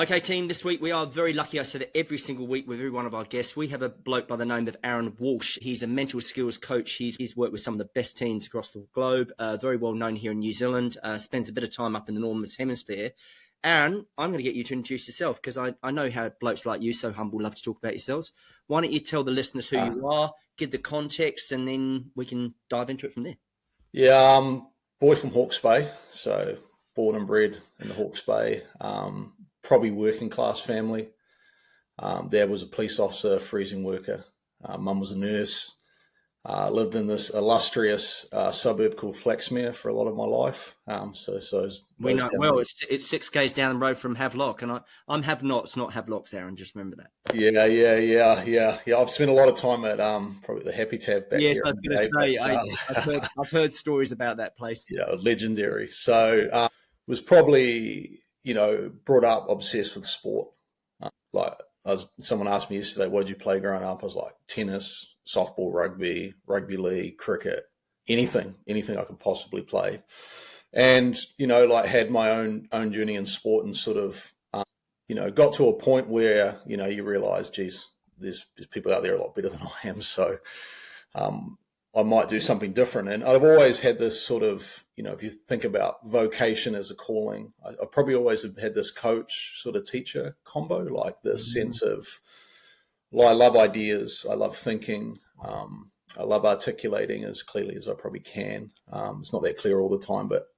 Okay, team, this week we are very lucky. I said it every single week with every one of our guests. We have a bloke by the name of Aaron Walsh. He's a mental skills coach. He's worked with some of the best teams across the globe, very well known here in New Zealand, spends a bit of time up in the Northern Hemisphere. Aaron, I'm going to get you to introduce yourself because I know how blokes like you, so humble, love to talk about yourselves. Why don't you tell the listeners who you are, give the context, and then we can dive into it from there. Yeah, boy from Hawke's Bay, so born and bred in the Hawke's Bay. Probably working class family. Dad was a police officer, freezing worker. Mum was a nurse. Lived in this illustrious suburb called Flaxmere for a lot of my life. We know well. It's 6 k's down the road from Havelock, and I'm Have-Nots, not Havelocks, Aaron. Just remember that. Yeah. I've spent a lot of time at probably the Happy Tab back yes, here. I was going to say I've heard stories about that place. Yeah, legendary. So was probably brought up obsessed with sport. Someone asked me yesterday, what did you play growing up? I was like, tennis, softball, rugby league, cricket, anything I could possibly play. And, had my own journey in sport and sort of, got to a point where, you realize, geez, there's people out there a lot better than I am. So I might do something different. And I've always had this sort of, if you think about vocation as a calling, I probably always have had this coach sort of teacher combo, like this sense of, well, I love ideas. I love thinking. I love articulating as clearly as I probably can. It's not that clear all the time, but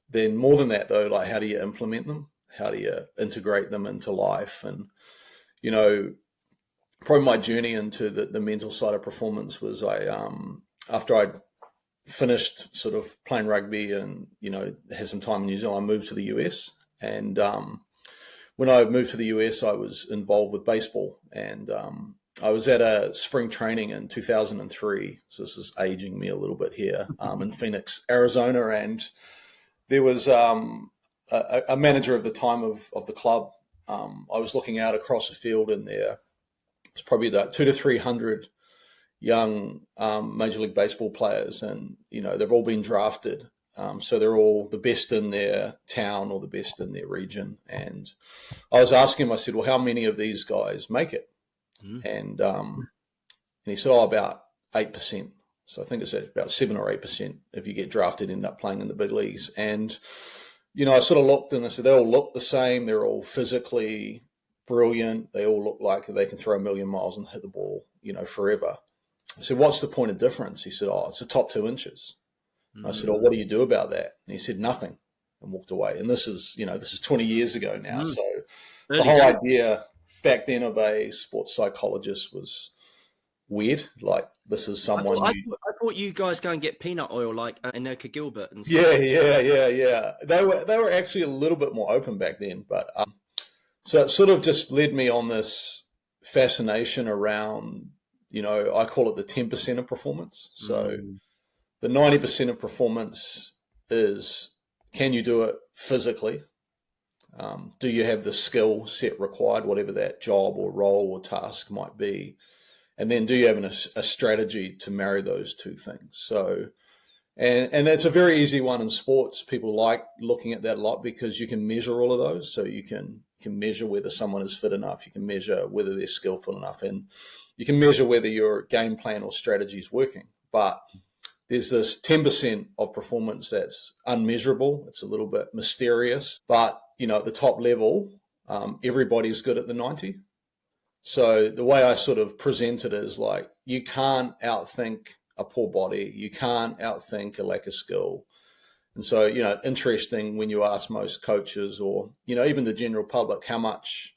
then more than that though, like how do you implement them? How do you integrate them into life? And, probably my journey into the mental side of performance was after I'd finished sort of playing rugby and, had some time in New Zealand, I moved to the US. And when I moved to the US, I was involved with baseball. And I was at a spring training in 2003. So this is aging me a little bit here, in Phoenix, Arizona. And there was a manager at the time of the club. I was looking out across the field and there was probably about 200 to 300 young Major League Baseball players, and they've all been drafted, so they're all the best in their town or the best in their region. And I was asking him, I said, well, how many of these guys make it? And he said, about 8%. So I think it's about 7 or 8% if you get drafted, end up playing in the big leagues. And I sort of looked and I said, they all look the same, they're all physically brilliant, they all look like they can throw a million miles and hit the ball forever. I said, what's the point of difference? He said, it's the top 2 inches. I said, what do you do about that? And he said, nothing, and walked away. And this is 20 years ago now. So the whole idea back then of a sports psychologist was weird. Like, this is someone. I thought you guys go and get peanut oil like Anoka Gilbert and stuff. Yeah. They were actually a little bit more open back then. But so it sort of just led me on this fascination around, I call it the 10% of performance. So the 90% of performance is, can you do it physically? Do you have the skill set required, whatever that job or role or task might be? And then do you have a strategy to marry those two things? So, and that's a very easy one in sports. People like looking at that a lot because you can measure all of those. So you can measure whether someone is fit enough. You can measure whether they're skillful enough. And you can measure whether your game plan or strategy is working. But there's this 10% of performance that's unmeasurable. It's a little bit mysterious. But, at the top level, everybody's good at the 90. So the way I sort of present it is like, you can't outthink a poor body. You can't outthink a lack of skill. And so, interesting when you ask most coaches or, even the general public, how much,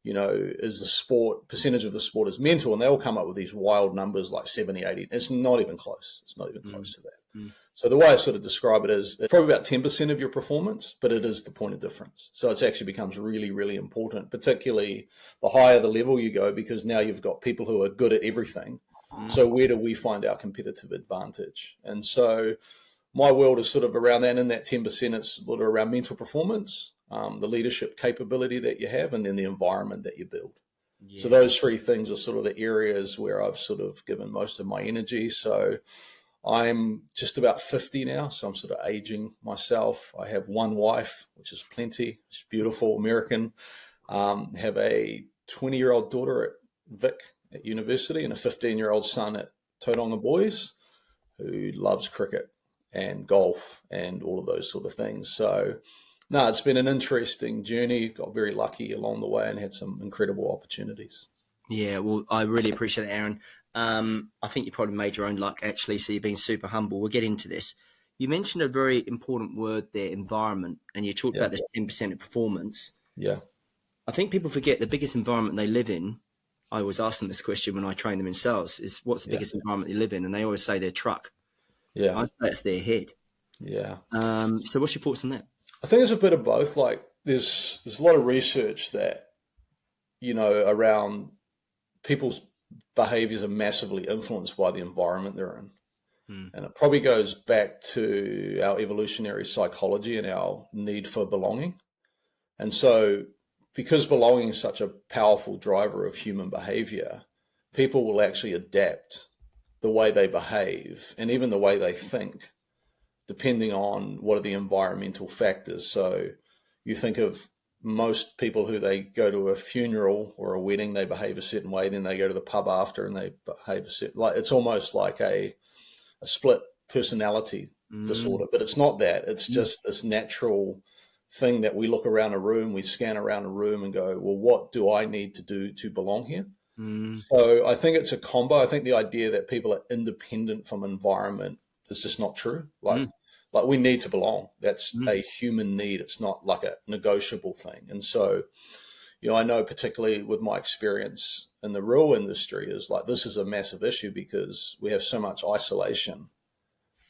is the sport, percentage of the sport is mental, and they all come up with these wild numbers like 70, 80. It's not even close. It's not even close to that. So the way I sort of describe it is it's probably about 10% of your performance, but it is the point of difference. So it actually becomes really, really important, particularly the higher the level you go, because now you've got people who are good at everything. So where do we find our competitive advantage? And so my world is sort of around that. In that 10%, it's sort of around mental performance, the leadership capability that you have, and then the environment that you build. Yeah. So those 3 things are sort of the areas where I've sort of given most of my energy. So I'm just about 50 now, so I'm sort of aging myself. I have 1 wife, which is plenty. She's beautiful, American. Have a 20-year-old daughter at Vic at university and a 15-year-old son at Tauranga Boys who loves cricket and golf and all of those sort of things. So, no, it's been an interesting journey. Got very lucky along the way and had some incredible opportunities. Yeah, well, I really appreciate it, Aaron. I think you probably made your own luck, actually, so you've been super humble. We'll get into this. You mentioned a very important word there, environment, and you talked about this 10% of performance. Yeah. I think people forget the biggest environment they live in. I always ask them this question when I train them in sales, is what's the biggest environment you live in? And they always say their truck. Yeah. I say it's their head. Yeah. So what's your thoughts on that? I think there's a bit of both. Like there's a lot of research that, around people's behaviors are massively influenced by the environment they're in. And it probably goes back to our evolutionary psychology and our need for belonging. And so because belonging is such a powerful driver of human behavior, people will actually adapt the way they behave and even the way they think, depending on what are the environmental factors. So you think of most people who they go to a funeral or a wedding, they behave a certain way, then they go to the pub after and they behave a certain, like it's almost like a split personality disorder, but it's not that. It's just this natural thing that we look around a room, we scan around a room and go, well, what do I need to do to belong here? So I think it's a combo. I think the idea that people are independent from environment is just not true. Like we need to belong. That's a human need. It's not like a negotiable thing. And so, I know particularly with my experience in the rural industry is like, this is a massive issue because we have so much isolation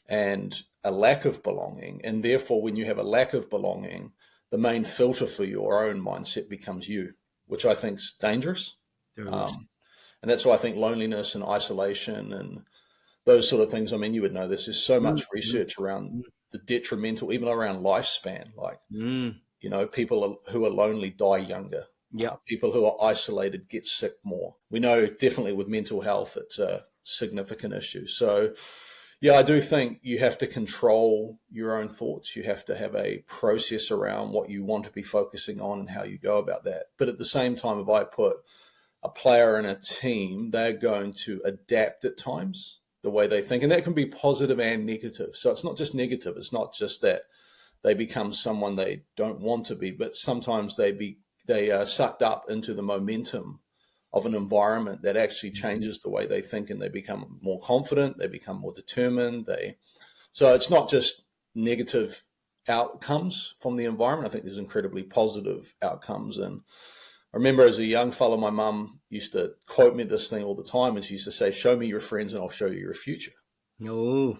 and a lack of belonging. And therefore, when you have a lack of belonging, the main filter for your own mindset becomes you, which I think is dangerous. And that's why I think loneliness and isolation and those sort of things, I mean, you would know this, there's so much research around the detrimental, even around lifespan, like, people who are lonely die younger. People who are isolated get sick more. We know definitely with mental health, it's a significant issue. So, I do think you have to control your own thoughts. You have to have a process around what you want to be focusing on and how you go about that. But at the same time, if I put a player in a team, they're going to adapt at times the way they think. And that can be positive and negative. So it's not just negative. It's not just that they become someone they don't want to be, but sometimes they are sucked up into the momentum of an environment that actually changes the way they think and they become more confident, they become more determined. So it's not just negative outcomes from the environment. I think there's incredibly positive outcomes. And I remember as a young fellow, my mum used to quote me this thing all the time, and she used to say, show me your friends and I'll show you your future. And,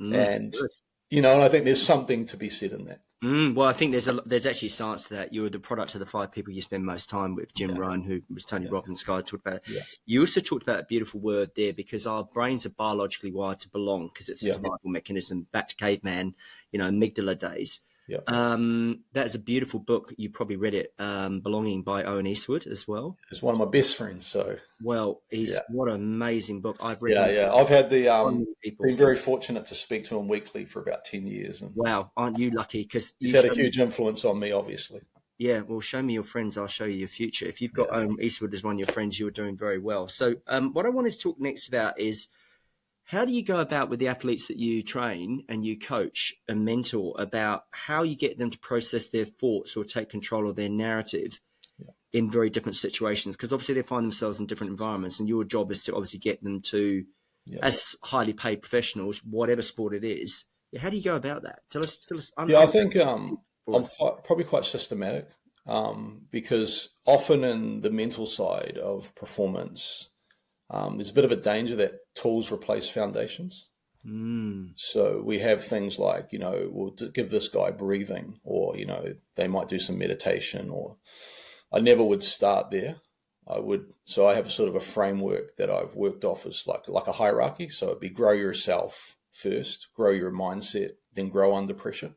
and I think there's something to be said in that. Well, I think there's actually science to that. You're the product of the 5 people you spend most time with. Jim Rohn, who was Tony Robbins' guy, talked about it. You also talked about a beautiful word there because our brains are biologically wired to belong because it's a survival mechanism back to caveman, amygdala days. That's a beautiful book. You probably read it, Belonging by Owen Eastwood as well. It's one of my best friends. So, what an amazing book. I've read it. I've had been very fortunate to speak to him weekly for about 10 years. And wow, aren't you lucky? Because he's had a huge influence on me, obviously. Yeah, well, show me your friends, I'll show you your future. If you've got Owen Eastwood as one of your friends, you're doing very well. So, what I wanted to talk next about is, how do you go about with the athletes that you train and you coach and mentor about how you get them to process their thoughts or take control of their narrative in very different situations? Because obviously they find themselves in different environments, and your job is to obviously get them to, as highly paid professionals, whatever sport it is. How do you go about that? Tell us. I think I'm probably quite systematic because often in the mental side of performance, there's a bit of a danger that tools replace foundations. So we have things like, we'll give this guy breathing, or, they might do some meditation, or I never would start there. So I have sort of a framework that I've worked off as like a hierarchy. So it'd be grow yourself first, grow your mindset, then grow under pressure.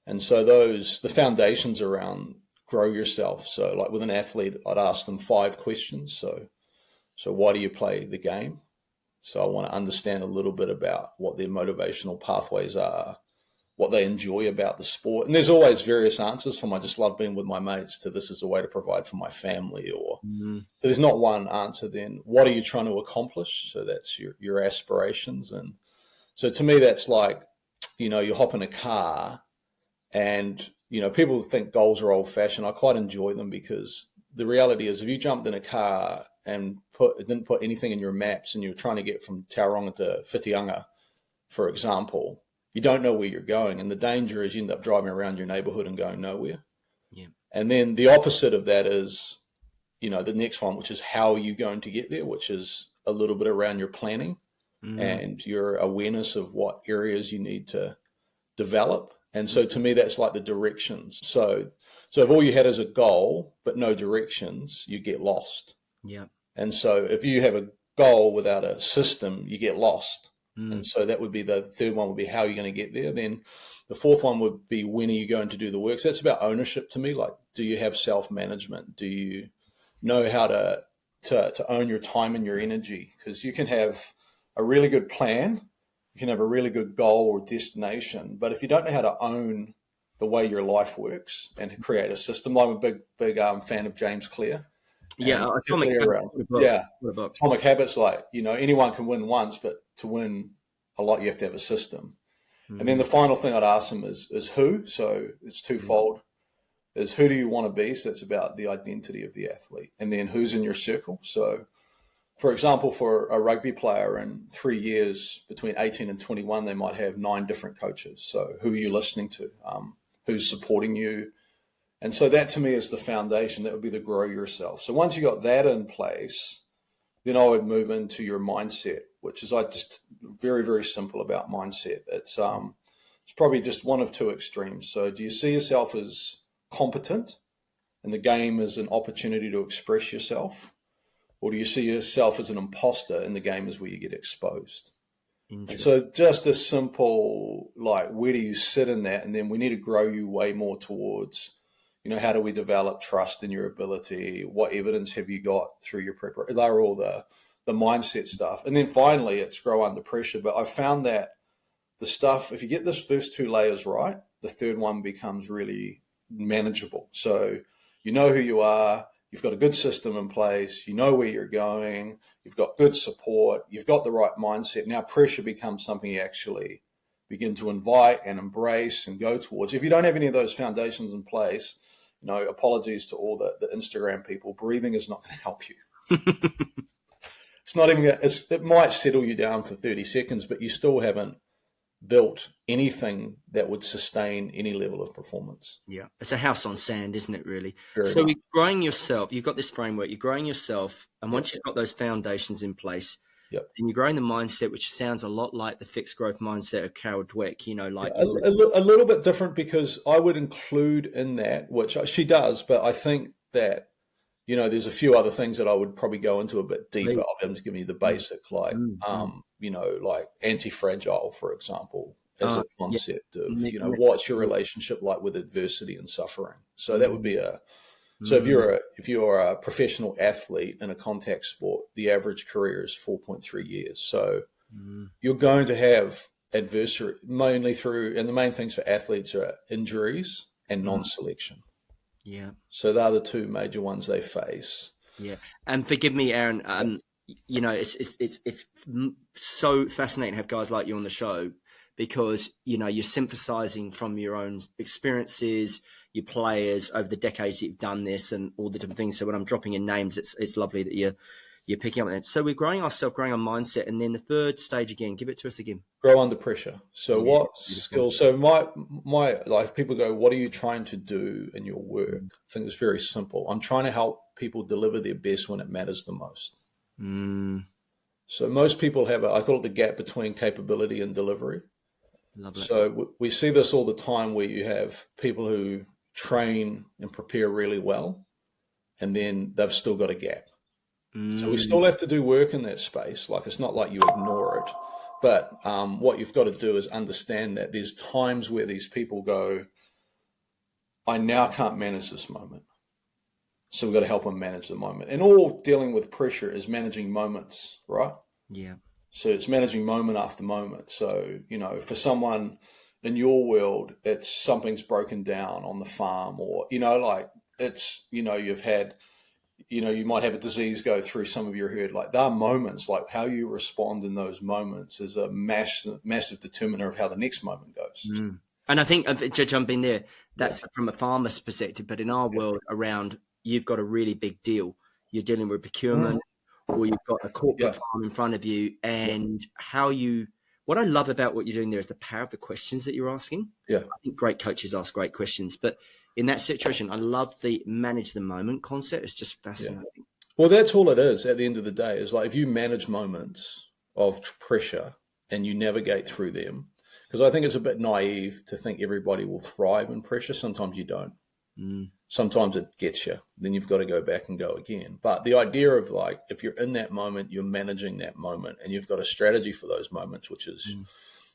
And so the foundations around grow yourself. So like with an athlete, I'd ask them 5 questions. So why do you play the game? So I want to understand a little bit about what their motivational pathways are. what they enjoy about the sport. And there's always various answers, from I just love being with my mates to this is a way to provide for my family, or there's not one answer. Then what are you trying to accomplish? So that's your aspirations. And so to me, that's like, you hop in a car and, people think goals are old fashioned. I quite enjoy them, because the reality is if you jumped in a car and didn't put anything in your maps and you're trying to get from Tauranga to Whitianga, for example, you don't know where you're going. And the danger is you end up driving around your neighborhood and going nowhere. Yeah. And then the opposite of that is, the next one, which is how are you going to get there, which is a little bit around your planning and your awareness of what areas you need to develop. And so to me, that's like the directions. So if all you had is a goal, but no directions, you get lost. Yeah. And so if you have a goal without a system, you get lost. And so that would be the third one, would be how you're going to get there. Then the fourth one would be when are you going to do the work? So that's about ownership to me. Like, do you have self-management? Do you know how to own your time and your energy? Because you can have a really good plan, you can have a really good goal or destination, but if you don't know how to own the way your life works and create a system, I'm a big fan of James Clear. Yeah, Atomic Habits, like, anyone can win once, but to win a lot, you have to have a system. And then the final thing I'd ask them is who. So it's twofold. Is who do you want to be? So that's about the identity of the athlete. And then who's in your circle. So, for example, for a rugby player in 3 years, between 18 and 21, they might have 9 different coaches. So who are you listening to? Who's supporting you? And so that to me is the foundation. That would be the grow yourself. So once you got that in place, then I would move into your mindset, which is just very, very simple about mindset. It's probably just one of two extremes. So do you see yourself as competent and the game is an opportunity to express yourself? Or do you see yourself as an imposter and the game is where you get exposed? And so just a simple, like, where do you sit in that? And then we need to grow you way more towards, how do we develop trust in your ability? What evidence have you got through your preparation? They're all the mindset stuff. And then finally, it's grow under pressure. But I found that the stuff, if you get this first 2 layers right, the third one becomes really manageable. So you know who you are, you've got a good system in place, you know where you're going, you've got good support, you've got the right mindset. Now pressure becomes something you actually begin to invite and embrace and go towards. If you don't have any of those foundations in place, apologies to all the Instagram people, breathing is not going to help you. It's not even it might settle you down for 30 seconds, but you still haven't built anything that would sustain any level of performance. Yeah. It's a house on sand, isn't it, really? Very so much. You're growing yourself. You've got this framework. You're growing yourself. And once you've got those foundations in place, and you're growing the mindset, which sounds a lot like the fixed growth mindset of Carol Dweck, a little bit different, because I would include in that, which she does, but I think that, there's a few other things that I would probably go into a bit deeper. I'm just giving you the basic, like, like anti-fragile, for example, as a concept of, what's your relationship like with adversity and suffering? So that would be so if you're a professional athlete in a contact sport, the average career is 4.3 years. So you're going to have adversity mainly and the main things for athletes are injuries and non-selection. Yeah. So they're the 2 major ones they face. Yeah. And forgive me, Aaron, it's so fascinating to have guys like you on the show, because, you're synthesizing from your own experiences, your players over the decades that you've done this and all the different things. So when I'm dropping in names, it's lovely that you're picking up on that. So we're growing ourselves, growing our mindset. And then the third stage again, give it to us again. Grow under pressure. So what skills? So my like, people go, what are you trying to do in your work? I think it's very simple. I'm trying to help people deliver their best when it matters the most. So most people have I call it the gap between capability and delivery. Love it. So we see this all the time, where you have people who train and prepare really well, and then they've still got a gap. So we still have to do work in that space. Like, it's not like you ignore it, but what you've got to do is understand that there's times where these people go, I now can't manage this moment. So we've got to help them manage the moment. And all dealing with pressure is managing moments, right? Yeah. So it's managing moment after moment. So, for someone, in your world, it's something's broken down on the farm, or, like it's, you've had, you might have a disease go through some of your herd. Like, there are moments, like how you respond in those moments is a massive determiner of how the next moment goes. Mm. And I think, to jump in there, that's from a farmer's perspective, but in our world around, you've got a really big deal. You're dealing with procurement, or you've got a corporate farm in front of you, and what I love about what you're doing there is the power of the questions that you're asking. Yeah. I think great coaches ask great questions, but in that situation, I love the manage the moment concept. It's just fascinating. Yeah. Well, that's all it is at the end of the day, is like, if you manage moments of pressure and you navigate through them, because I think it's a bit naive to think everybody will thrive in pressure. Sometimes you don't. Sometimes it gets you. Then you've got to go back and go again. But the idea of, like, if you're in that moment, you're managing that moment, and you've got a strategy for those moments, which is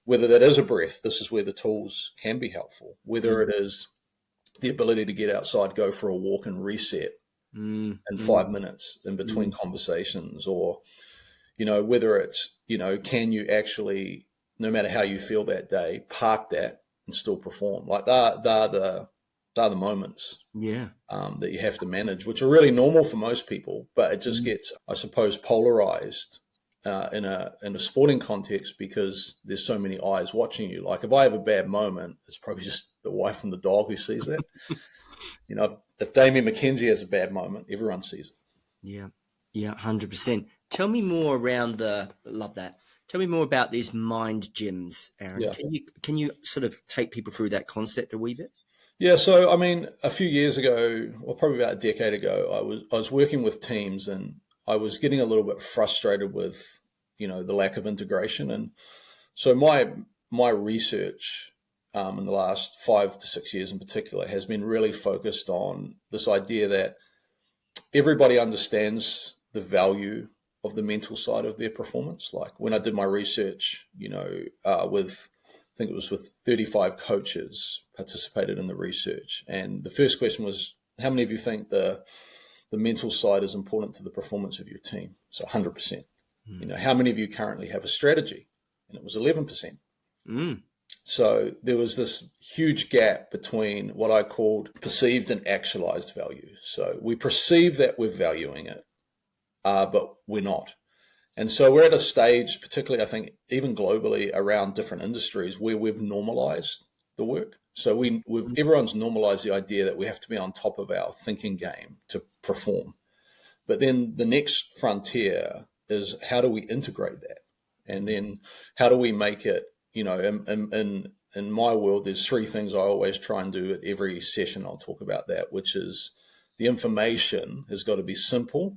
whether that is a breath. This is where the tools can be helpful. Whether it is the ability to get outside, go for a walk and reset in 5 minutes in between conversations, or, whether it's, can you actually, no matter how you feel that day, park that and still perform. Like, they're the moments that you have to manage, which are really normal for most people, but it just gets, I suppose, polarized in a sporting context, because there's so many eyes watching you. Like, if I have a bad moment, it's probably just the wife and the dog who sees that. If Damien McKenzie has a bad moment, everyone sees it. Yeah, 100%. Tell me more love that. Tell me more about these mind gyms, Aaron. Yeah. Can you sort of take people through that concept a wee bit? Yeah, so I mean, a few years ago, or probably about a decade ago, I was working with teams, and I was getting a little bit frustrated with, the lack of integration. And so my research in the last 5 to 6 years in particular has been really focused on this idea that everybody understands the value of the mental side of their performance. Like, when I did my research, I think it was with 35 coaches participated in the research. And the first question was, how many of you think the mental side is important to the performance of your team? So 100%. How many of you currently have a strategy? And it was 11%. So there was this huge gap between what I called perceived and actualized value. So we perceive that we're valuing it, but we're not. And so we're at a stage, particularly, I think, even globally around different industries, where we've normalized the work. So everyone's normalized the idea that we have to be on top of our thinking game to perform. But then the next frontier is, how do we integrate that? And then how do we make it, in my world, there's 3 things I always try and do at every session. I'll talk about that, which is the information has got to be simple,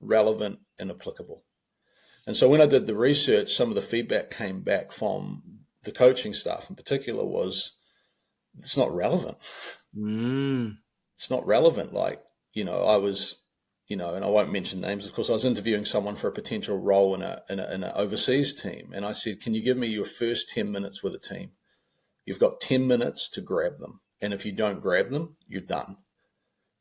relevant, and applicable. And so when I did the research, some of the feedback came back from the coaching staff in particular was, it's not relevant. It's not relevant. Like, I was, and I won't mention names, of course. I was interviewing someone for a potential role in an overseas team. And I said, can you give me your first 10 minutes with a team? You've got 10 minutes to grab them. And if you don't grab them, you're done.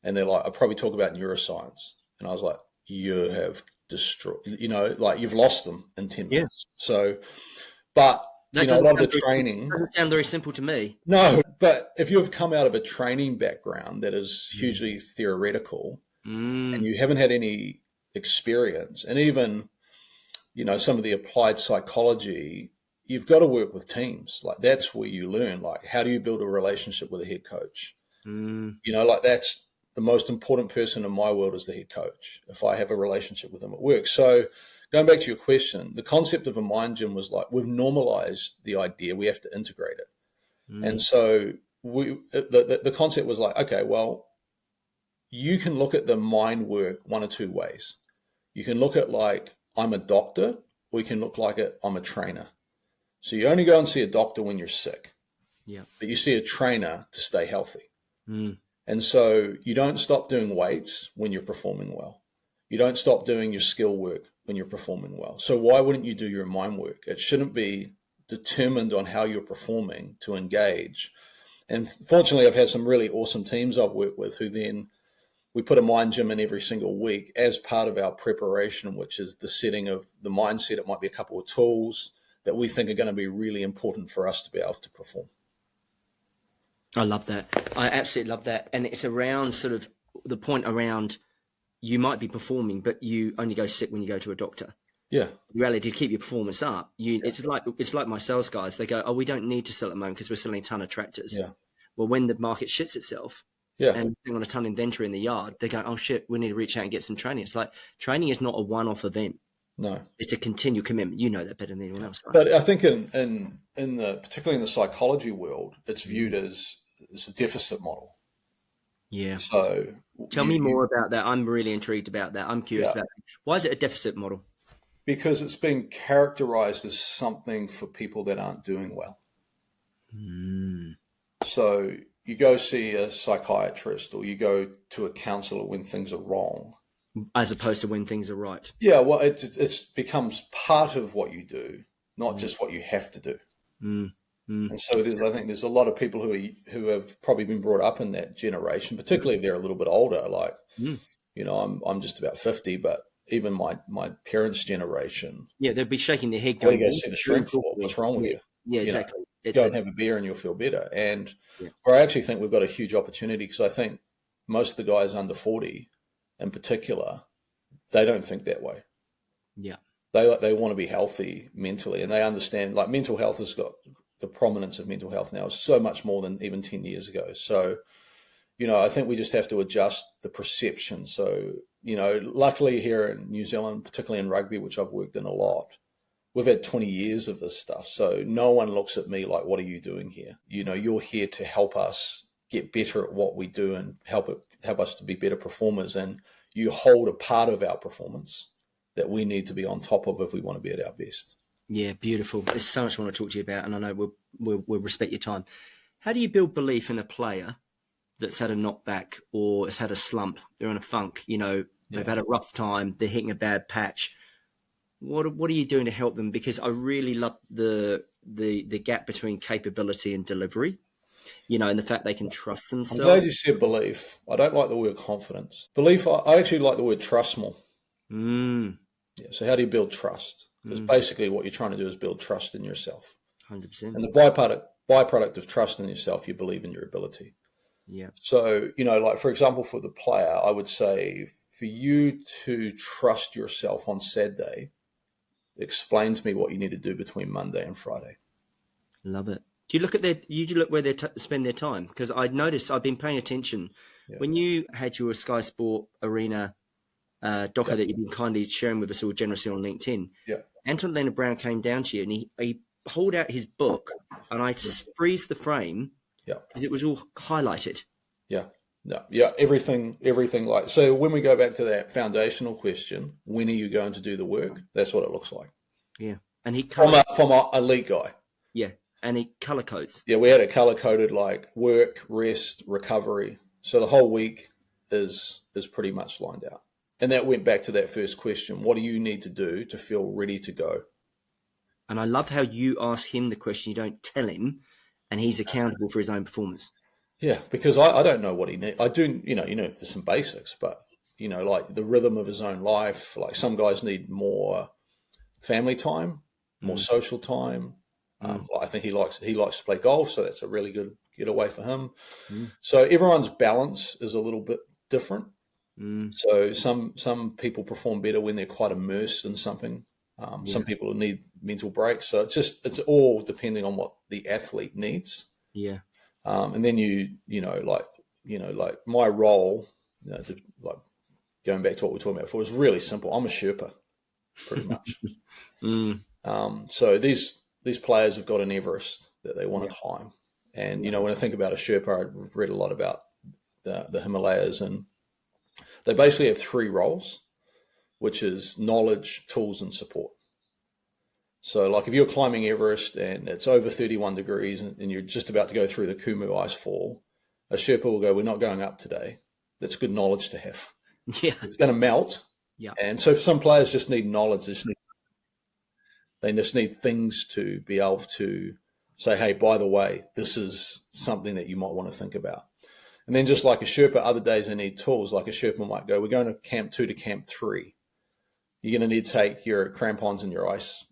And they're like, I'll probably talk about neuroscience. And I was like, you have destroyed, you've lost them in 10 minutes. So, but a lot of the training doesn't sound very simple to me. No, but if you've come out of a training background that is hugely theoretical and you haven't had any experience, and even, some of the applied psychology, you've got to work with teams. Like, that's where you learn, like, how do you build a relationship with a head coach? That's the most important person in my world is the head coach. If I have a relationship with them, it works. So going back to your question, the concept of a mind gym was like, we've normalized the idea, we have to integrate it. And so the concept was like, okay, well, you can look at the mind work one or two ways. You can look at, like, I'm a doctor, or you can look like I'm a trainer. So you only go and see a doctor when you're sick. Yeah. But you see a trainer to stay healthy. And so you don't stop doing weights when you're performing well. You don't stop doing your skill work when you're performing well. So why wouldn't you do your mind work? It shouldn't be determined on how you're performing to engage. And fortunately, I've had some really awesome teams I've worked with who then, we put a mind gym in every single week as part of our preparation, which is the setting of the mindset. It might be a couple of tools that we think are going to be really important for us to be able to perform. I love that. I absolutely love that. And it's around sort of the point around you might be performing, but you only go sick when you go to a doctor. Yeah, The reality to keep your performance up, it's like my sales guys. They go, "Oh, we don't need to sell at the moment because we're selling a ton of tractors." yeah, Well, when the market shits itself yeah. and sitting on a ton of inventory in the yard, they go, "Oh shit, we need to reach out and get some training." It's like training is not a one-off event; No. it's a continual commitment. You know that better than anyone else, right? But I think in the particularly in the psychology world, it's viewed as a deficit model. Yeah. So Tell me more about that. I'm really intrigued about that. I'm curious yeah, about that. Why is it a deficit model? because it's been characterized as something for people that aren't doing well. Mm. So you go see a psychiatrist or you go to a counselor when things are wrong. As opposed to when things are right. Yeah, well, it becomes part of what you do, not Mm. just what you have to do. Mm. Mm. And so I think there's a lot of people who have probably been brought up in that generation, particularly if they're a little bit older. Like, Mm. I'm just about 50, but even my parents' generation, Yeah, they'd be shaking their head what do going, you go "What see the are you shrink for? talking What's about?" wrong with Yeah, you? yeah, You know, exactly. It's go a and have a beer and you'll feel better. And yeah, where I actually think we've got a huge opportunity because I think most of the guys under 40 in particular, they don't think that way. yeah, They want to be healthy mentally, and they understand like mental health has got the prominence of mental health now is so much more than even 10 years ago. So, I think we just have to adjust the perception. So, luckily here in New Zealand, particularly in rugby, which I've worked in a lot, we've had 20 years of this stuff. So no one looks at me like, what are you doing here? You're here to help us get better at what we do and help us to be better performers. And you hold a part of our performance that we need to be on top of if we want to be at our best. yeah. Beautiful. There's so much I want to talk to you about, and I know we'll respect your time. How do you build belief in a player that's had a knockback or has had a slump? They're in a funk. They've had a rough time. They're hitting a bad patch. What are you doing to help them? Because I really love the gap between capability and delivery. And the fact they can trust I'm glad themselves. you said belief. I don't like the word confidence. Belief, I actually like the word trust more. Mm, Yeah, so how do you build trust? Because basically what you're trying to do is build trust in yourself. 100%. And the byproduct of trust in yourself, you believe in your ability. Yeah. So, like for example, for the player, I would say for you to trust yourself on Saturday, explain to me what you need to do between Monday and Friday. Love it. Do you look where they spend their time? Because I'd noticed, I've been paying attention Yeah. when you had your Sky Sport Arena docker Yeah. that you've been kindly sharing with us all generously on LinkedIn. Yeah. Anton Leonard Brown came down to you and he pulled out his book and I freeze the frame Yeah. because it was all highlighted. Yeah. No. Yeah. Everything like, so when we go back to that foundational question, when are you going to do the work? That's what it looks like. Yeah. And he From color, an elite guy. yeah. And he color codes. Yeah. We had it color coded like work, rest, recovery. So the whole week is pretty much lined out. And that went back to that first question. What do you need to do to feel ready to go? And I love how you ask him the question. You don't tell him, and he's accountable for his own performance. Yeah, because I don't know what he needs. I do, there's some basics, but, like the rhythm of his own life. Like some guys need more family time, more social time. I think he likes to play golf, so that's a really good getaway for him. So everyone's balance is a little bit different. So some people perform better when they're quite immersed in something. Some people need mental breaks. So it's all depending on what the athlete needs. Yeah. And then like my role, like going back to what we were talking about before, is really simple. I'm a Sherpa, pretty much. So these players have got an Everest that they want to climb. And, when I think about a Sherpa, I've read a lot about the Himalayas, and they basically have three roles, which is knowledge, tools, and support. So like if you're climbing Everest and it's over 31 degrees and you're just about to go through the Kumu ice fall, a Sherpa will go, we're not going up today. That's good knowledge to have. Yeah. It's going to melt. Yeah. And so some players just need knowledge. They just need things to be able to say, hey, by the way, this is something that you might want to think about. And then just like a Sherpa, other days they need tools. Like a Sherpa might go, we're going to camp 2 to camp 3. You're going to need to take your crampons and your ice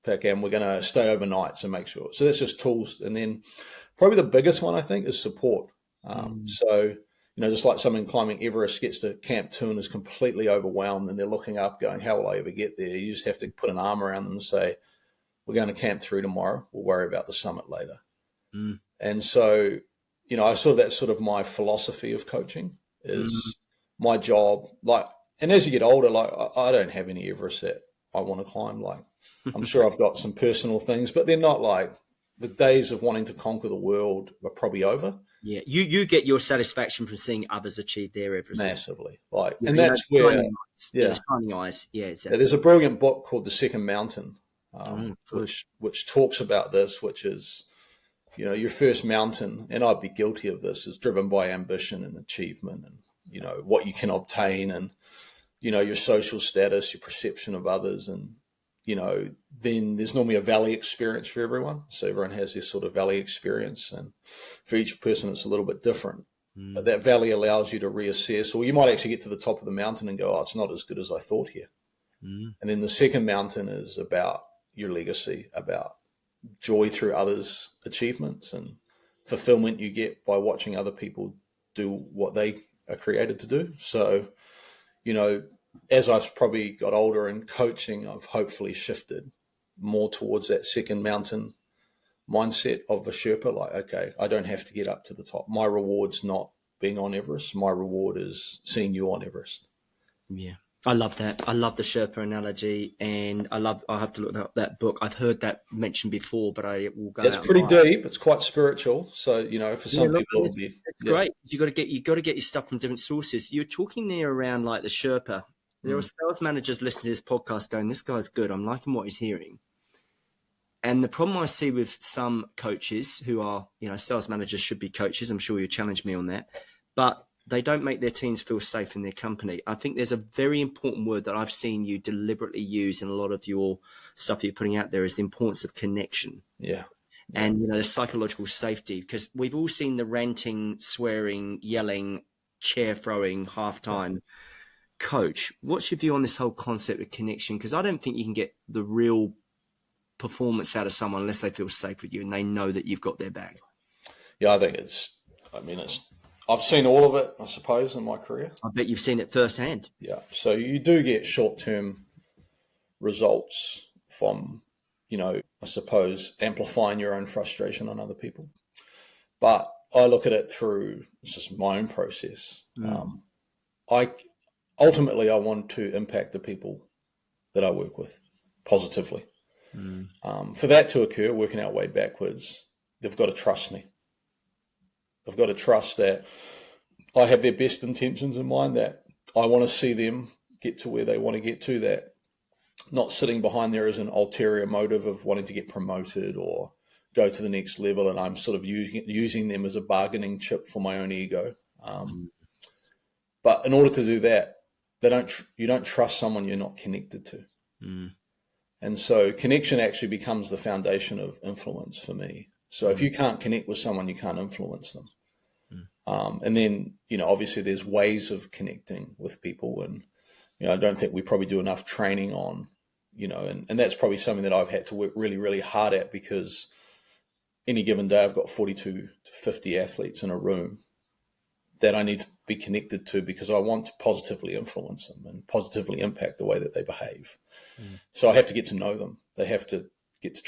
pack, and we're going to stay overnight, so make sure. So that's just tools. And then probably the biggest one, I think, is support. So, just like someone climbing Everest gets to Camp 2 and is completely overwhelmed and they're looking up going, how will I ever get there? You just have to put an arm around them and say, we're going to Camp 3 tomorrow. We'll worry about the summit later. And so, that's sort of my philosophy of coaching is my job. And as you get older, I don't have any Everest that I want to climb. I'm sure I've got some personal things, but they're not the days of wanting to conquer the world are probably over. Yeah, you get your satisfaction from seeing others achieve their Everest. Massively. And that's where, shining eyes. Yeah, exactly. There's a brilliant book called The Second Mountain, which talks about this, which is, your first mountain, and I'd be guilty of this, is driven by ambition and achievement and, what you can obtain and, your social status, your perception of others. And, then there's normally a valley experience for everyone. So everyone has this sort of valley experience. And for each person, it's a little bit different. But that valley allows you to reassess, or you might actually get to the top of the mountain and go, oh, it's not as good as I thought here. And then the second mountain is about your legacy, about joy through others' achievements and fulfillment you get by watching other people do what they are created to do. So, as I've probably got older in coaching, I've hopefully shifted more towards that second mountain mindset of a Sherpa. Okay, I don't have to get up to the top. My reward's not being on Everest. My reward is seeing you on Everest. Yeah. I love that. I love the Sherpa analogy, and I have to look up that book. I've heard that mentioned before, but I will go. It's pretty deep. It's quite spiritual. So for some people, it's great. You got to get your stuff from different sources. You're talking there around the Sherpa. There are sales managers listening to this podcast going, "This guy's good. I'm liking what he's hearing." And the problem I see with some coaches who are, sales managers should be coaches. I'm sure you'll challenge me on that, but they don't make their teams feel safe in their company. I think there's a very important word that I've seen you deliberately use in a lot of your stuff you're putting out there is the importance of connection. Yeah. And, the psychological safety, because we've all seen the ranting, swearing, yelling, chair throwing, halftime coach. What's your view on this whole concept of connection? Because I don't think you can get the real performance out of someone unless they feel safe with you and they know that you've got their back. Yeah, I think I've seen all of it, I suppose, in my career. I bet you've seen it firsthand. Yeah. So you do get short-term results from, I suppose, amplifying your own frustration on other people. But I look at it through just my own process. Ultimately, I want to impact the people that I work with positively. For that to occur, working our way backwards, they've got to trust me. They've got to trust that I have their best intentions in mind, that I want to see them get to where they want to get to, that not sitting behind there as an ulterior motive of wanting to get promoted or go to the next level, and I'm sort of using them as a bargaining chip for my own ego. But in order to do that, you don't trust someone you're not connected to. And so connection actually becomes the foundation of influence for me. So if you can't connect with someone, you can't influence them. And then, obviously there's ways of connecting with people. And, I don't think we probably do enough training on, and that's probably something that I've had to work really, really hard at, because any given day I've got 42 to 50 athletes in a room that I need to be connected to, because I want to positively influence them and positively impact the way that they behave. So I have to get to know them. They have to get to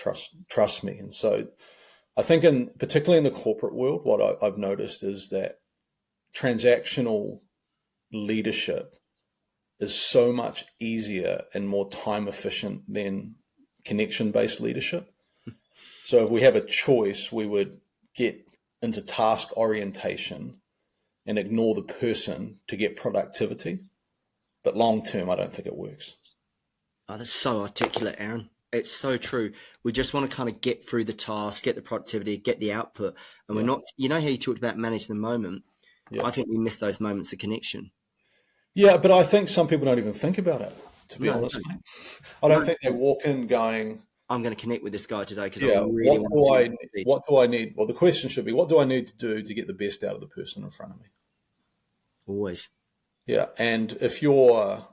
trust me. And so I think particularly in the corporate world, what I've noticed is that transactional leadership is so much easier and more time efficient than connection-based leadership. So if we have a choice, we would get into task orientation and ignore the person to get productivity. But long term, I don't think it works. Oh, that's so articulate, Aaron. It's so true. We just want to kind of get through the task, get the productivity, get the output. And we're not, how you talked about managing the moment. Yeah. I think we miss those moments of connection. Yeah, but I think some people don't even think about it, to be honest. I don't think they walk in going, I'm going to connect with this guy today because I really want to see what do I need? Well, the question should be, what do I need to do to get the best out of the person in front of me? Always. Yeah, and if you're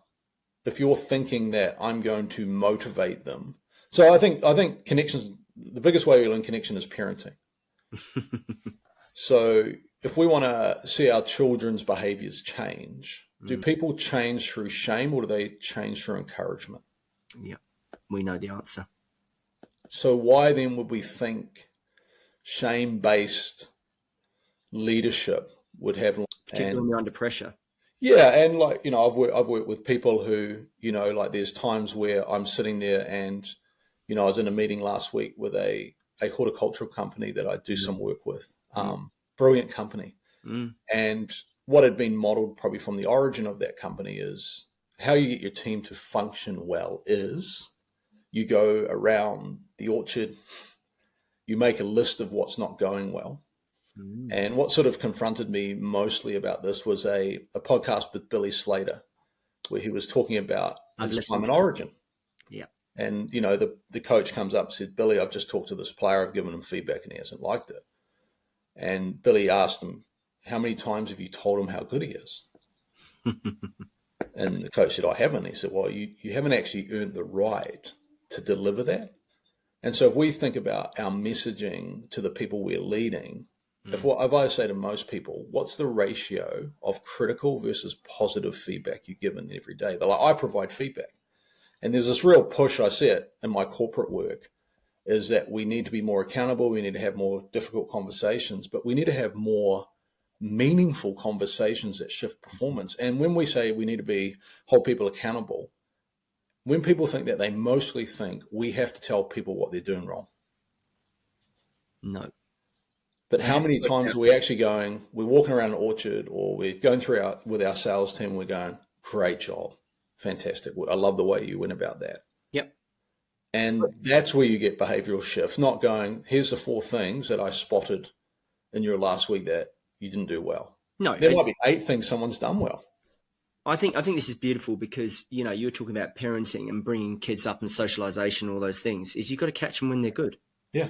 thinking that I'm going to motivate them, so I think connections. The biggest way we learn connection is parenting. So if we want to see our children's behaviors change, do people change through shame or do they change through encouragement? Yeah, we know the answer. So why then would we think shame-based leadership would have, Particularly when you're under pressure. yeah, and like, I've worked with people who, like there's times where I'm sitting there and, I was in a meeting last week with a horticultural company that I do some work with. Brilliant company. And what had been modeled probably from the origin of that company is how you get your team to function well is you go around the orchard, you make a list of what's not going well. And what sort of confronted me mostly about this was a podcast with Billy Slater, where he was talking about his time in Origin. Yeah. And, the coach comes up and said, Billy, I've just talked to this player. I've given him feedback and he hasn't liked it. And Billy asked him, how many times have you told him how good he is? And the coach said, I haven't. He said, well, you haven't actually earned the right to deliver that. And so if we think about our messaging to the people we're leading, if I say to most people, what's the ratio of critical versus positive feedback you're given every day? They're like, I provide feedback. And there's this real push, I see it in my corporate work, is that we need to be more accountable. We need to have more difficult conversations, but we need to have more meaningful conversations that shift performance. And when we say we need to hold people accountable, when people think that, they mostly think we have to tell people what they're doing wrong. No. But how many times are we actually we're walking around an orchard or we're going through with our sales team, we're going, great job, fantastic. I love the way you went about that. Yep. And that's where you get behavioral shifts, not going, here's the 4 things that I spotted in your last week that you didn't do well. No. There might be 8 things someone's done well. I think this is beautiful because, you're talking about parenting and bringing kids up and socialization, all those things, is you've got to catch them when they're good. Yeah.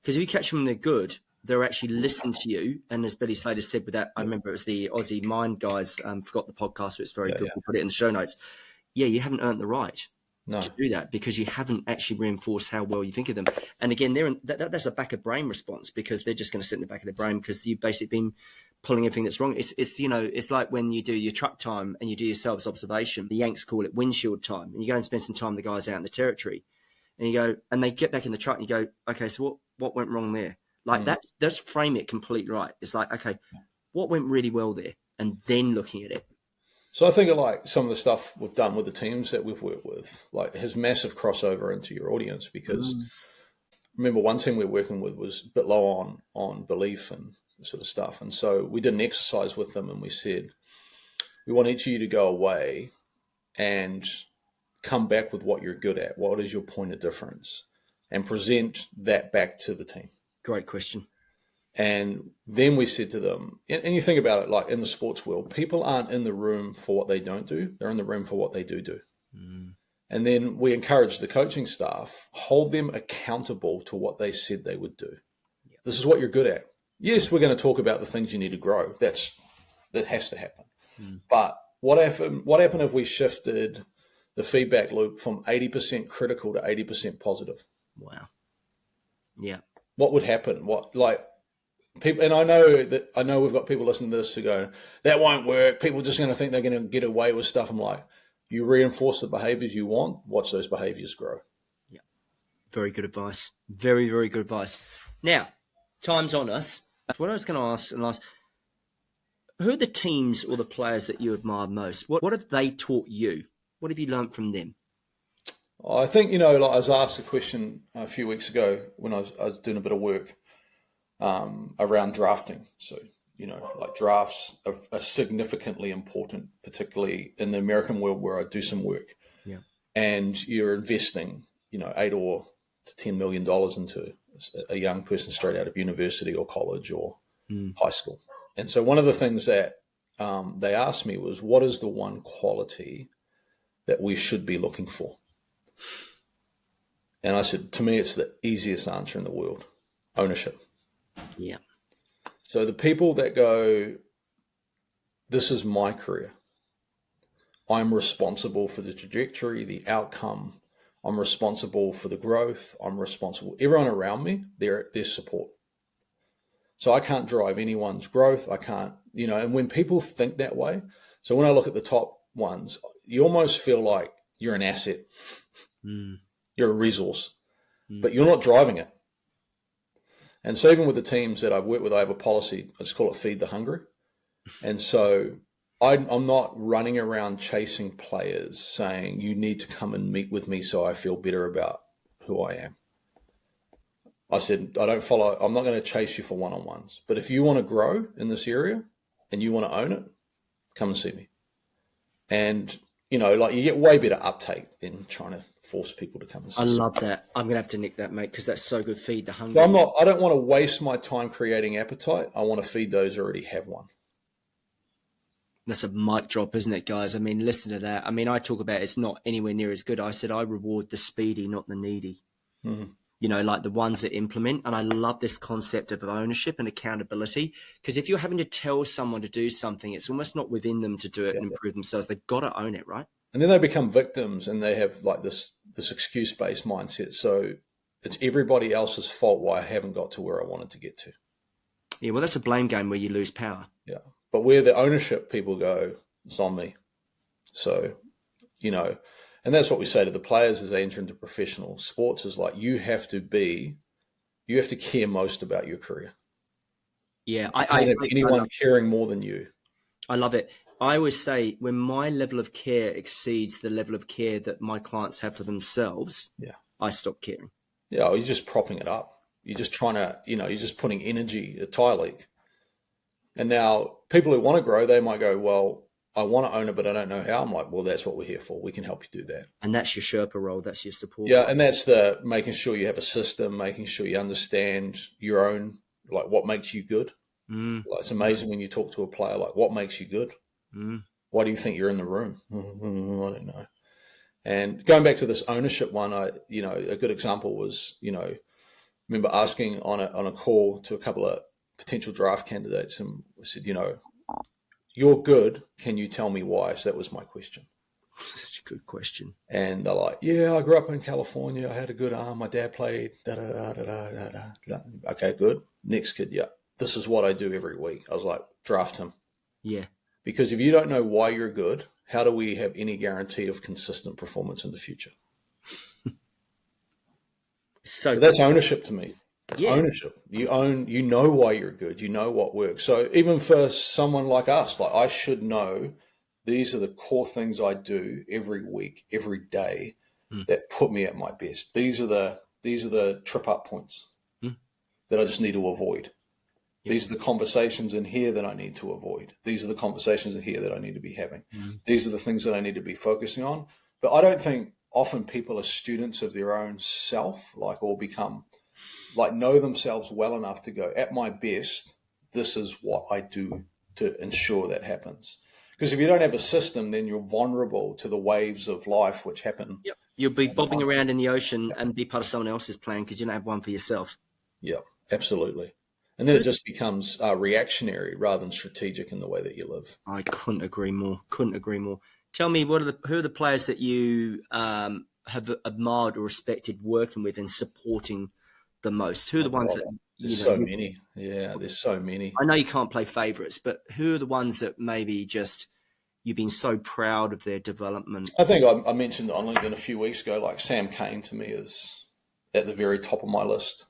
Because if you catch them when they're good, they'll actually listen to you. And as Billy Slater said with that, I remember it was the Aussie Mind guys, forgot the podcast, but it's very good. We'll put it in the show notes. Yeah, you haven't earned the right to do that because you haven't actually reinforced how well you think of them. And again, that's a back of brain response because they're just going to sit in the back of their brain because you've basically been pulling everything that's wrong. It's like when you do your truck time and you do your self-observation. The Yanks call it windshield time. And you go and spend some time with the guys out in the territory. And you go, and they get back in the truck and you go, okay, so what went wrong there? Like that's frame it completely right. It's like, okay, what went really well there? And then looking at it. So I think like some of the stuff we've done with the teams that we've worked with, like has massive crossover into your audience because remember one team we were working with was a bit low on belief and sort of stuff. And so we did an exercise with them and we said, we want each of you to go away and come back with what you're good at. What is your point of difference? And present that back to the team. Great question. And then we said to them, and you think about it, like in the sports world, people aren't in the room for what they don't do. They're in the room for what they do. And then we encourage the coaching staff, hold them accountable to what they said they would do. Yep. This is what you're good at. Yes, we're going to talk about the things you need to grow. That has to happen. But what happened if we shifted the feedback loop from 80% critical to 80% positive? Wow. Yeah. What would happen? People, and I know we've got people listening to this who go, that won't work. People are just going to think they're going to get away with stuff. I'm like, you reinforce the behaviors you want, watch those behaviors grow. Yeah. Very good advice. Very, very good advice. Now, time's on us. What I was going to ask, who are the teams or the players that you admire most? What have they taught you? What have you learned from them? I think, like I was asked a question a few weeks ago when I was doing a bit of work around drafting. So, like drafts are significantly important, particularly in the American world where I do some work. Yeah. And you're investing, $8 or to $10 million into a young person straight out of university or college or high school. And so one of the things that they asked me was, what is the one quality that we should be looking for? And I said, to me, it's the easiest answer in the world: ownership. Yeah. So the people that go, this is my career. I'm responsible for the trajectory, the outcome. I'm responsible for the growth. I'm responsible. Everyone around me, their support. So I can't drive anyone's growth. I can't, and when people think that way, so when I look at the top ones, you almost feel like you're an asset. You're a resource, but you're not driving it. And so even with the teams that I've worked with, I have a policy, I just call it feed the hungry. And so I'm not running around chasing players saying, you need to come and meet with me so I feel better about who I am. I said, I'm not going to chase you for one-on-ones. But if you want to grow in this area and you want to own it, come and see me. And, you get way better uptake than trying to force people to come and see me. I love that. I'm going to have to nick that, mate, because that's so good. Feed the hungry. So I don't want to waste my time creating appetite. I want to feed those who already have one. That's a mic drop, isn't it, guys? I mean, listen to that. I mean, I talk about it's not anywhere near as good. I said I reward the speedy, not the needy. Mm-hmm. Like the ones that implement. And I love this concept of ownership and accountability, because if you're having to tell someone to do something, it's almost not within them to do it and improve themselves. They've got to own it, right? And then they become victims and they have like this excuse-based mindset. So it's everybody else's fault why I haven't got to where I wanted to get to. Yeah, well, that's a blame game where you lose power. Yeah. But where the ownership people go, it's on me. So, and that's what we say to the players as they enter into professional sports is like, you have to care most about your career. Yeah. I can't have anyone caring more than you. I love it. I always say when my level of care exceeds the level of care that my clients have for themselves, I stop caring. Yeah. You're just propping it up. You're just trying to, you're just putting energy, a tire leak. And now people who want to grow, they might go, well, I want to own it, but I don't know how. I'm like, well, that's what we're here for. We can help you do that. And that's your Sherpa role. That's your support. Yeah. And that's the making sure you have a system, making sure you understand your own, like what makes you good. Like, it's amazing when you talk to a player, like what makes you good? Why do you think you're in the room? I don't know. And going back to this ownership one, a good example was, remember asking on a call to a couple of potential draft candidates, and I said, you're good. Can you tell me why? So that was my question. Such a good question. And they're like, yeah, I grew up in California. I had a good arm. My dad played. Okay, good. Next kid, yeah. This is what I do every week. I was like, draft him. Yeah. Because if you don't know why you're good, how do we have any guarantee of consistent performance in the future? So that's ownership to me. It's ownership. You know why you're good. You know what works. So even for someone like us, like I should know these are the core things I do every week, every day that put me at my best. These are the trip up points that I just need to avoid. Yep. These are the conversations in here that I need to avoid. These are the conversations in here that I need to be having. These are the things that I need to be focusing on. But I don't think often people are students of their own self, or become know themselves well enough to go, at my best, this is what I do to ensure that happens. Because if you don't have a system, then you're vulnerable to the waves of life which happen. Yep. You'll be bobbing around in the ocean and be part of someone else's plan because you don't have one for yourself. Yeah, absolutely. And then it just becomes reactionary rather than strategic in the way that you live. I couldn't agree more. Tell me, who are the players that you have admired or respected working with and supporting the most? Who are the ones that... There's so many. Yeah, there's so many. I know you can't play favourites, but who are the ones that maybe just you've been so proud of their development? I think I mentioned on LinkedIn a few weeks ago, Sam Kane to me is at the very top of my list.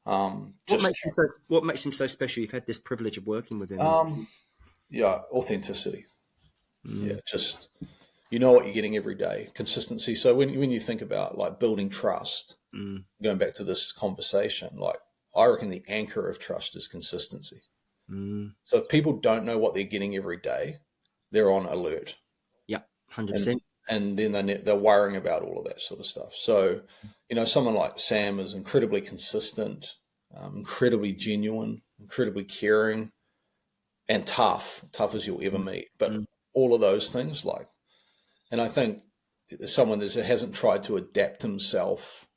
What makes him so special? You've had this privilege of working with him. Authenticity. Yeah, just you know what you're getting every day. Consistency. So when you think about building trust, going back to this conversation, I reckon the anchor of trust is consistency. So if people don't know what they're getting every day, they're on alert. Yeah, 100%. And then they're worrying about all of that sort of stuff. So, someone like Sam is incredibly consistent, incredibly genuine, incredibly caring, and tough as you'll ever meet. But all of those things, and I think someone that hasn't tried to adapt himself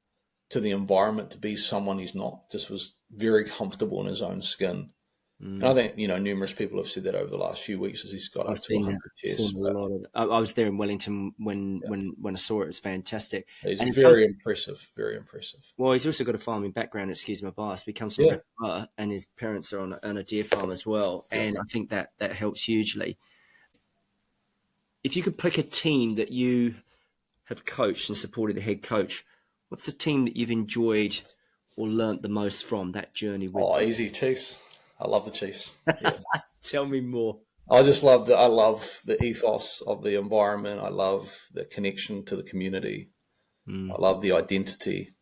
to the environment to be someone he's not, just was very comfortable in his own skin And I think, numerous people have said that over the last few weeks as he's got up I've to seen 100 that. tests. Seen a lot of. I was there in Wellington when I saw it. It was fantastic. He's And very impressive, very impressive. well, he's also got a farming background. Excuse my bias. He comes from Yeah. Reservoir, and his parents are on a deer farm as well. And I think that helps hugely. If you could pick a team that you have coached and supported a head coach, what's the team that you've enjoyed or learnt the most from that journey with? Oh, easy, Chiefs. I love the Chiefs. Yeah. Tell me more. I love the ethos of the environment. I love the connection to the community. I love the identity.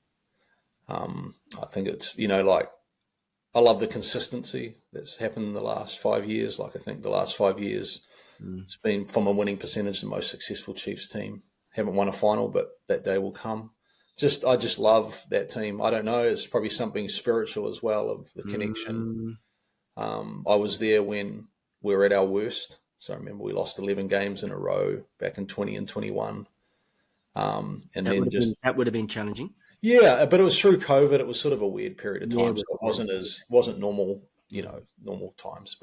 I think it's, I love the consistency that's happened in the last 5 years. Like, I think the last 5 years, it's been, from a winning percentage, the most successful Chiefs team. Haven't won a final, but that day will come. I just love that team. I don't know. It's probably something spiritual as well, of the connection. I was there when we were at our worst. So I remember we lost 11 games in a row back in 20 and 21. That would have been challenging. Yeah, but it was through COVID. It was sort of a weird period of time. Yeah, so it wasn't normal, normal times.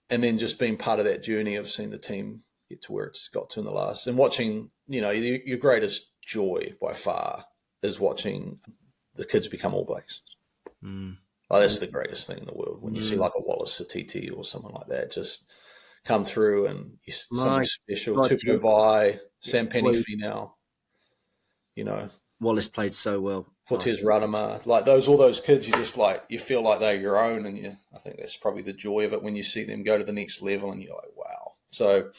And then just being part of that journey of seeing the team get to where it's got to in the last, and watching, your greatest joy by far is watching the kids become All Blacks. Oh, that's the greatest thing in the world. When you see like a Wallace Satiti or someone like that just come through and something special. Tupu Vai, Sam Penifi now, Wallace played so well. Cortez Radama, like all those kids, you feel like they're your own, and I think that's probably the joy of it when you see them go to the next level, and you're like, wow. So,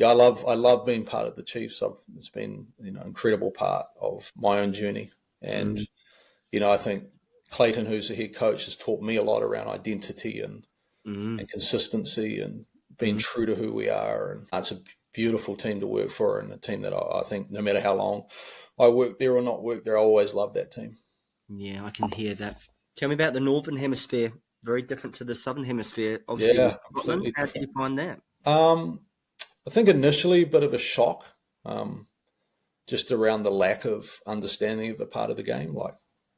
I love being part of the Chiefs. It's been an incredible part of my own journey, and I think Clayton, who's the head coach, has taught me a lot around identity and consistency and being true to who we are, and it's a beautiful team to work for, and a team that I think no matter how long I work there or not work there, I always love that team. Yeah, I can hear that. Tell me about the Northern Hemisphere. Very different to the Southern Hemisphere. Obviously, Scotland. How did you find that? I think initially a bit of a shock, just around the lack of understanding of the part of the game, like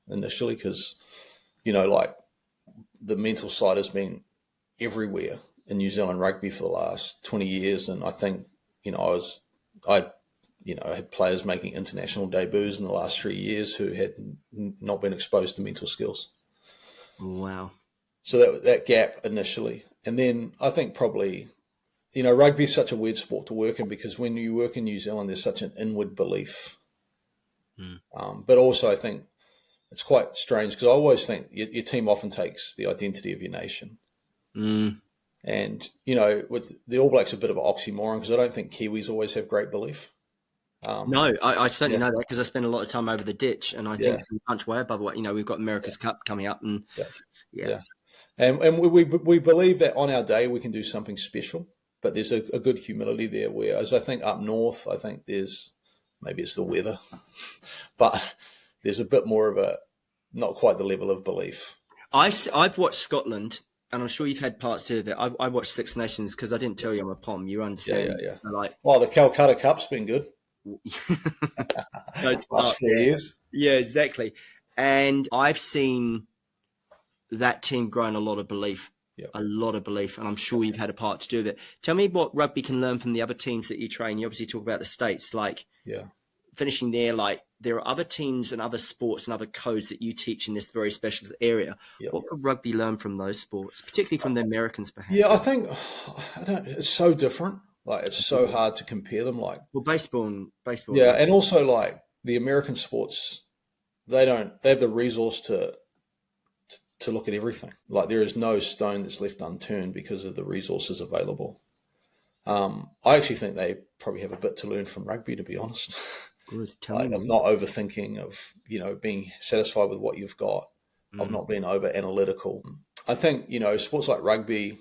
initially, because, like the mental side has been everywhere in New Zealand rugby for the last 20 years. And I think, I had players making international debuts in the last 3 years who had not been exposed to mental skills. Wow. So that gap initially. And then I think probably, rugby is such a weird sport to work in, because when you work in New Zealand, there's such an inward belief. But also I think it's quite strange, because I always think your team often takes the identity of your nation. And, with the All Blacks, a bit of an oxymoron, because I don't think Kiwis always have great belief. No, I certainly know that, because I spend a lot of time over the ditch, and I think we punch way above what we've got America's Cup coming up, and and we believe that on our day we can do something special, but there's a good humility there. Whereas I think up north, I think maybe it's the weather, but there's a bit more of not quite the level of belief. I've watched Scotland, and I'm sure you've had parts too of it. I watched Six Nations, because I didn't tell you I'm a POM. You understand? Yeah. So the Calcutta Cup's been good. Last 4 years. Yeah, exactly. And I've seen that team grow in a lot of belief, and I'm sure you've had a part to do with it. Tell me what rugby can learn from the other teams that you train. You obviously talk about the States, finishing there, there are other teams and other sports and other codes that you teach in this very specialist area. What could rugby learn from those sports, particularly from the Americans, perhaps? Yeah, I think it's so different. It's so hard to compare them. Baseball. Yeah, and also the American sports, they have the resource to look at everything. There is no stone that's left unturned because of the resources available. I actually think they probably have a bit to learn from rugby, to be honest. Good. Of not overthinking, of being satisfied with what you've got, of not being over analytical. I think sports like rugby,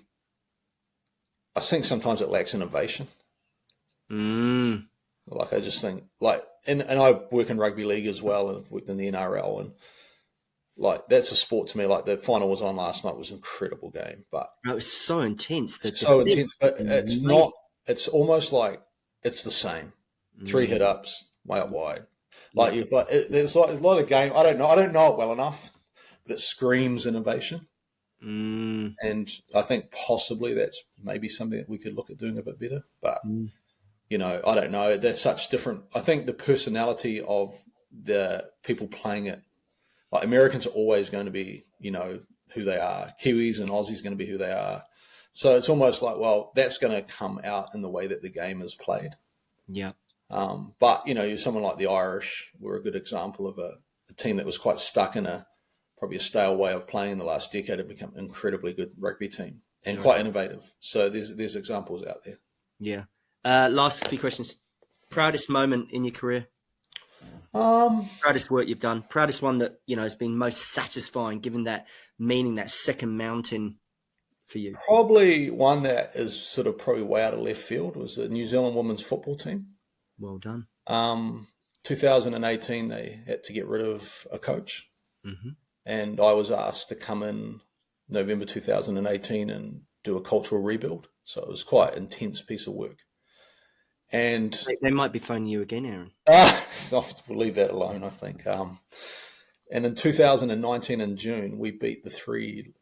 I think sometimes it lacks innovation. I just think and I work in rugby league as well, and I've worked in the NRL, and that's a sport to me. The final was on last night. It was an incredible game, but it was so intense. But it's not. It's almost like it's the same. 3 hit ups, way up wide. There's a lot of game. I don't know it well enough, but it screams innovation. And I think possibly that's maybe something that we could look at doing a bit better. But, I don't know. They're such different. I think the personality of the people playing it, like Americans are always going to be, who they are. Kiwis and Aussies going to be who they are. So it's almost like, well, that's going to come out in the way that the game is played. Yeah. But, someone like the Irish were a good example of a team that was quite stuck in probably a stale way of playing in the last decade have become an incredibly good rugby team and quite innovative. So there's examples out there. Yeah. Last few questions. Proudest moment in your career? Proudest work you've done? Proudest one that, has been most satisfying, given that meaning, that second mountain for you? Probably one that is sort of probably way out of left field was the New Zealand women's football team. Well done. 2018, they had to get rid of a coach. Mm-hmm. And I was asked to come in November 2018 and do a cultural rebuild. So it was quite an intense piece of work. And they might be phoning you again, Aaron. We'll leave that alone, I think. And in 2019 in June, we beat the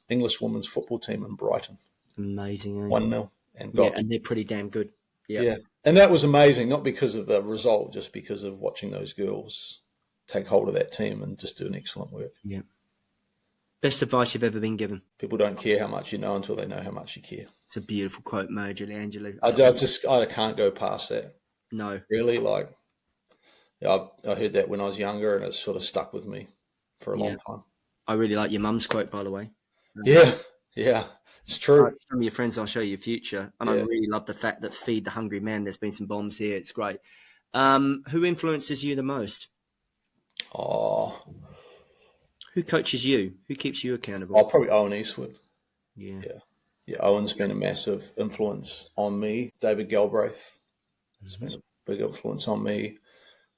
English women's football team in Brighton. Amazing. 1-0. And they're pretty damn good. Yep. Yeah. And that was amazing, not because of the result, just because of watching those girls take hold of that team and just do an excellent work. Yeah. Best advice you've ever been given? People don't care how much you know until they know how much you care. It's a beautiful quote, Major Angela. I can't go past that. No. Really, I heard that when I was younger, and it's sort of stuck with me for a long time. I really like your mum's quote, by the way. Yeah, it's true. Some of your friends, I'll show you your future. And I really love the fact that feed the hungry man. There's been some bombs here. It's great. Who influences you the most? Oh. Who coaches you? Who keeps you accountable? Probably Owen Eastwood. Yeah. Owen's been a massive influence on me. David Galbraith has been a big influence on me.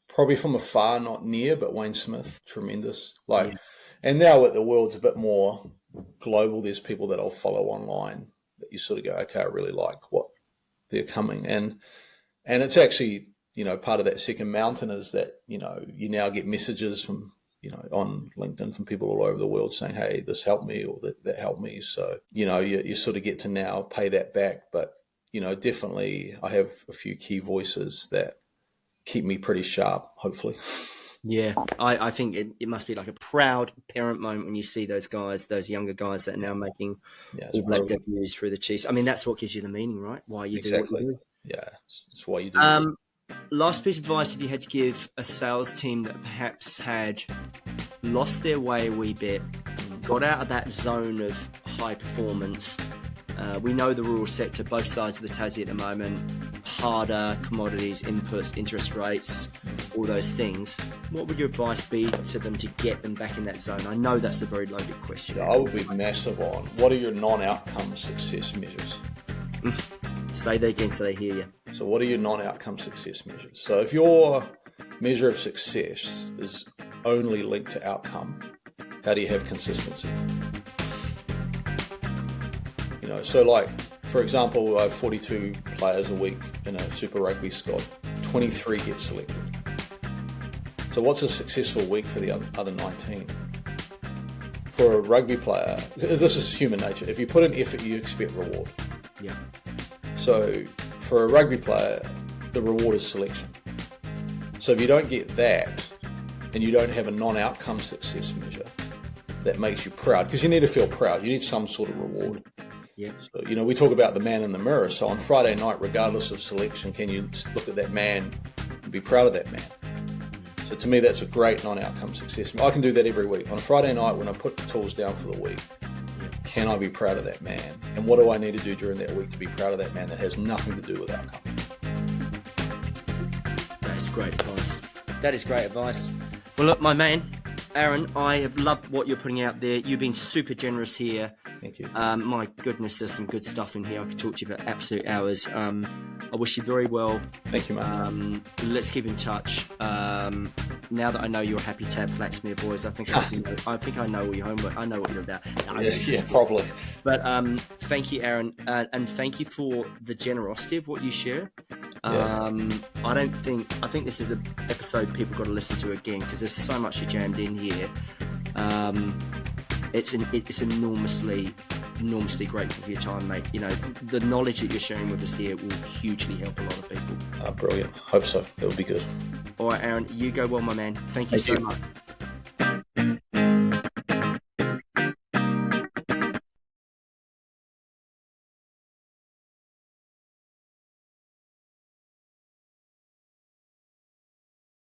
Probably from afar, not near, but Wayne Smith, tremendous. And now that the world's a bit more global, there's people that I'll follow online that you sort of go, okay, I really like what they're coming. And it's actually, part of that second mountain is that, you now get messages from, on LinkedIn from people all over the world saying, hey, this helped me or that helped me. So, you sort of get to now pay that back. But, definitely I have a few key voices that keep me pretty sharp, hopefully. Yeah, I think it must be like a proud parent moment when you see those younger guys that are now making all black debuts through the Chiefs. I mean, that's what gives you the meaning, right? Why you do what you do. Yeah, it's why you do. Last piece of advice, if you had to give a sales team that perhaps had lost their way a wee bit, got out of that zone of high performance. We know the rural sector, both sides of the Tassie at the moment, harder commodities, inputs, interest rates, all those things. What would your advice be to them to get them back in that zone? I know that's a very loaded question. I would be massive on what are your non-outcome success measures? Say that again so they hear you. So what are your non-outcome success measures? So if your measure of success is only linked to outcome, how do you have consistency? So for example, I have 42 players a week in a Super Rugby squad. 23 get selected. So what's a successful week for the other 19? For a rugby player, this is human nature. If you put in effort, you expect reward. Yeah. So for a rugby player, the reward is selection. So if you don't get that, and you don't have a non-outcome success measure that makes you proud, because you need to feel proud, you need some sort of reward. Yeah. So, we talk about the man in the mirror. So on Friday night, regardless of selection, can you look at that man and be proud of that man? So to me, that's a great non-outcome success. I can do that every week. On a Friday night, when I put the tools down for the week, can I be proud of that man? And what do I need to do during that week to be proud of that man that has nothing to do with outcome? That is great advice. That is great advice. Well, look, my man, Aaron, I have loved what you're putting out there. You've been super generous here. Thank you. My goodness, there's some good stuff in here. I could talk to you for absolute hours. I wish you very well. Thank you, mate. Let's keep in touch. Now that I know you're happy to have Flaxmere boys, I think I know all your homework. I know what you're about. Yeah, probably. But thank you, Aaron, and thank you for the generosity of what you share. I think this is an episode people got to listen to again because there's so much you jammed in here. it's enormously grateful for your time, mate. You know, the knowledge that you're sharing with us here will hugely help a lot of people. Brilliant. Hope so. It'll be good. All right, Aaron, you go well, my man. Thank you so much.